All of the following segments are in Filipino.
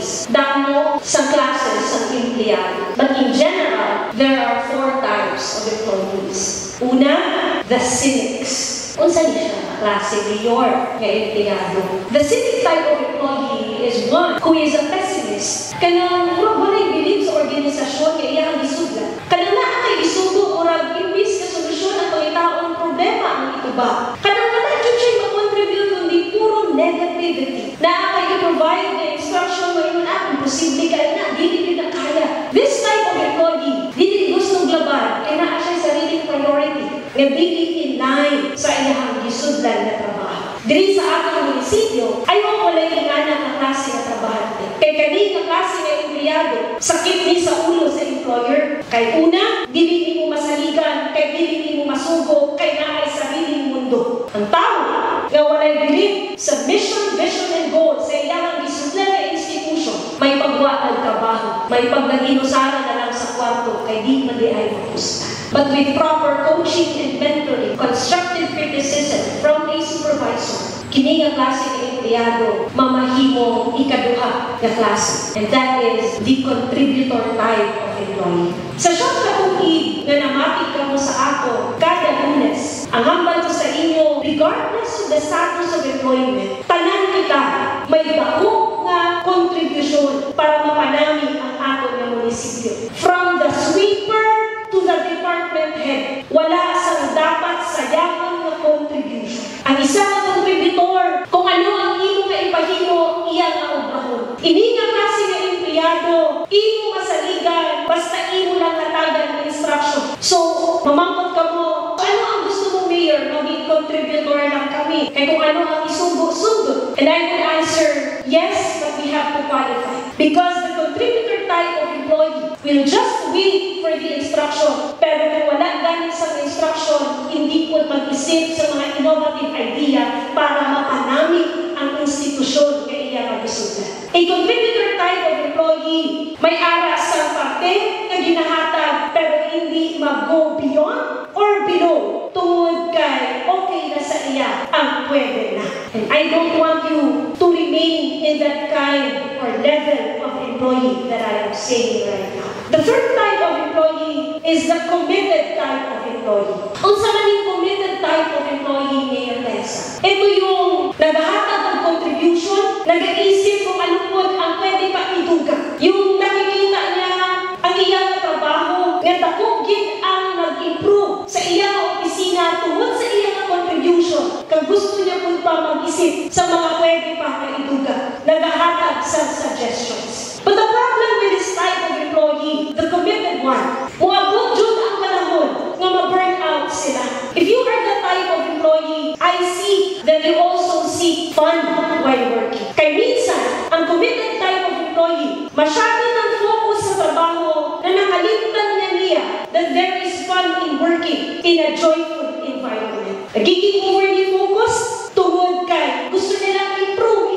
employees. Damo sa classes ng empleyado. But in general, there are 4 types of employees. Una, the cynics. Unsa ni siya? Klase mayor nga empleyado. The cynic type of employee is one who is a pessimist. Kanang walay bilib sa organisasyon kaya iyang gisugdan. Kanang naa kay gisugo murag imbis na solusyon ang pangitaon problema ang ituba. Kanang wala jud siya mag-contribute kundi puro negativity. Naa kay i-provide the instruction mo ingon posible kay na dili na kaya. This type of employee dili gustong laban kay naa siya sariling priority nga dili in line sa iyang gisudlan na trabaho. Diri sa atong munisipyo, ayaw ko lang ingana ng klase na trabahante. Kay kani nga klase na empleyado, sakit ni sa ulo sa employer. Kay una, dili ni mo masaligan, kay dili ni mo masugo, kay naay sariling mundo. Ang tao nga walay bilib sa mission, vision, and goal sa iyang gisudlan na institution, may pagwa ang trabaho, may pagnaginusara na lang sa kwarto, kay di man di ay mapusta. But with proper coaching and mentoring, constructive criticism from a supervisor, kini nga klase ng empleyado mamahimo ikaduha nga klase. And that is the contributor type of employee. Sa siyang katuig na namatik ka mo sa ako kada Lunes, ang hambal ko sa inyo, regardless of the status of employment, tanan kita may dako nga kontribusyon para mapanami ang ato ng munisipyo. From the sweeper to the department head, wala sang dapat sayawan nga contribution. Ang isa nga contributor, kung ano ang imo nga ipahimo, iya nga obrahon. Ini nga klase nga empleyado, imo masaligan, basta imo lang natagan ng instruction. So, mamangkot ka mo, ano ang gusto mo, Mayor? Maging contributor lang kami. Kaya kung ano ang isugo-sugo. And I would answer, yes, but we have to qualify. Because the contributor type of employee will just wait for the instruction. Pero kung wala ganin sa instruction, hindi po mag-isip sa mga innovative idea para mapanami ang institusyon kay iya mag-isugan. A contributor type of employee may aras sa parte na ginahatag pero hindi mag-go beyond or below tungod kay okay na sa iya ang pwede na. And I don't want you to remain in that kind or level of employee that I am saying right now. The third type of employee is the committed type of employee. Unsa man yung committed type of employee Mayor Tessa? Ito yung naghahatag ng contribution, nag-iisip kung ano po ang pwede pa iduga. Yung nakikita niya ang iyang trabaho, nga dakugin ang mag-improve sa iyang opisina tungod sa iyang contribution. Kung gusto niya po pa mag-isip sa mga pwede pa iduga, naghahatag sa suggestions. But the problem with this type of employee, the committed one, muabot jud ang panahon nga ma-burn out sila. If you are the type of employee, I see that you also seek fun while working. Kay minsan, ang committed type of employee, masyado ng focus sa trabaho na nakalimutan niya that there is fun in working in a joyful environment. Nagiging overly focus, tungod kay gusto nilang improve.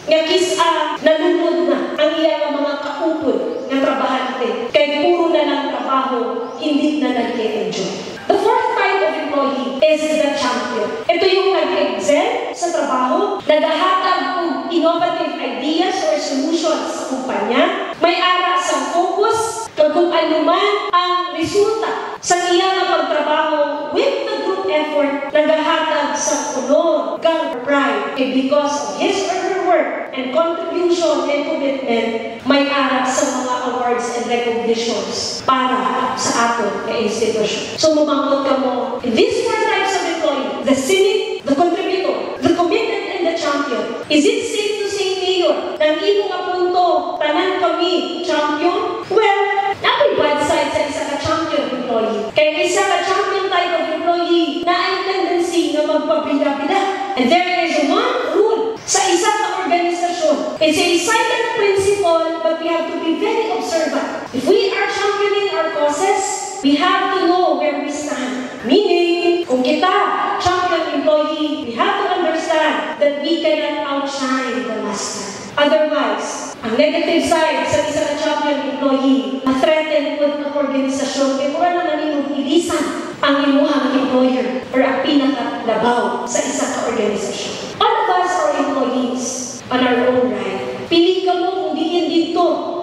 Nga kisa, nalunod na ang iyang mga kaupod ng trabahante. Kaya puro na lang trabaho, hindi na nag-enjoy. The fourth type of employee is the champion. Ito yung nag-excel sa trabaho, naghahatag ng innovative ideas or solutions sa kumpanya, may aras ang focus, kung ano man ang resulta sa iyang pagtrabaho with the group effort, naghahatag sa honor, pride, and because of his or her work and contribution and commitment, may aras sa mga awards and recognitions para sa aton na institusyon. So mamangkot ka mo, these four types of employee, the cynic, the contributor, the committed, and the champion. Is it safe to say, Mayor, nang imo nga punto, tanan kami champion? Well, napoy bad side sa isa ka champion employee. Kaya isa ka champion type of employee na ay tendency na magpabila-bila. And there is one rule sa isa ka organisasyon. It's a silent principle, but we have to be very observant. If we are championing our causes, we have to know where we stand. Meaning, kung kita, champion employee, we have to understand that we cannot outshine the master. Otherwise, ang negative side sa isa ka champion employee, ma-threaten po ng organisasyon, kaya kung naman yung ilisan ang imuhang employer or ang pinakalabaw sa isa ka organisasyon. All of us are employees on our own right. Pili ka mo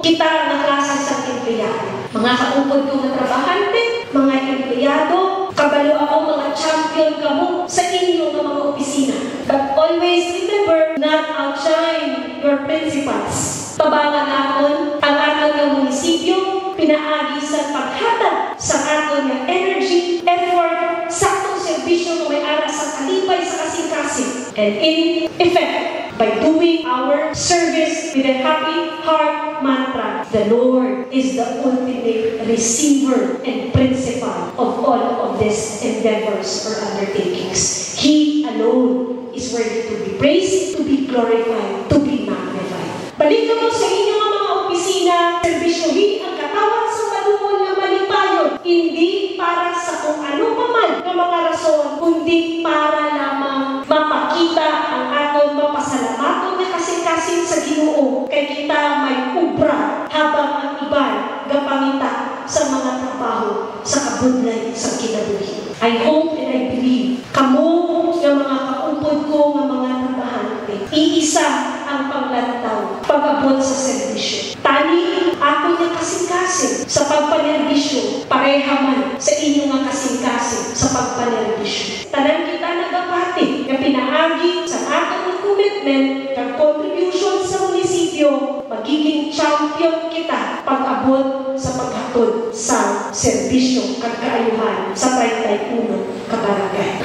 kita nga klase sa empleyado. Mga kaupod ko nga trabahante, mga empleyado, kabalo ako mga champion kamo sa inyo nga mga opisina. But always remember, not outshine your principals. Tabangan naton ang aton nga munisipyo, pinaagi sa paghatag sa aton nga energy, effort, saktong serbisyo nga may aras sa kalipay sa kasing-kasing. And in effect, by doing our service with a happy heart mantra, the Lord is the ultimate receiver and principal of all of these endeavors or undertakings. He alone is worthy to be praised, to be glorified, to be magnified. Balik mo sa inyong mga opisina, serbisyohin ang katawan sa malumol na malipayon, hindi para sa kung ano paman ng mga rason, kundi para lamang mapakita ang aton mapasalamaton na kasing-kasing sa Ginoo kay kita may ubra habang ang iban gapangita sa mga trabaho sa kabudlay sa kinabuhi. I hope and I believe kamo nga mga kaupod ko nga mga trabahante, iisa ang panglantaw pag-abot sa serbisyo. Tani ako nga kasing-kasing sa pagpanerbisyo, pareha man sa inyo nga kasing-kasing sa pagpanerbisyo. Tanan kita nagapati nga pinaagi sa atong commitment ng contribution sa munisipyo, magiging champion kita pag-abot sa paghatod sa serbisyo kag kaayuhan sa 31 kabarangay.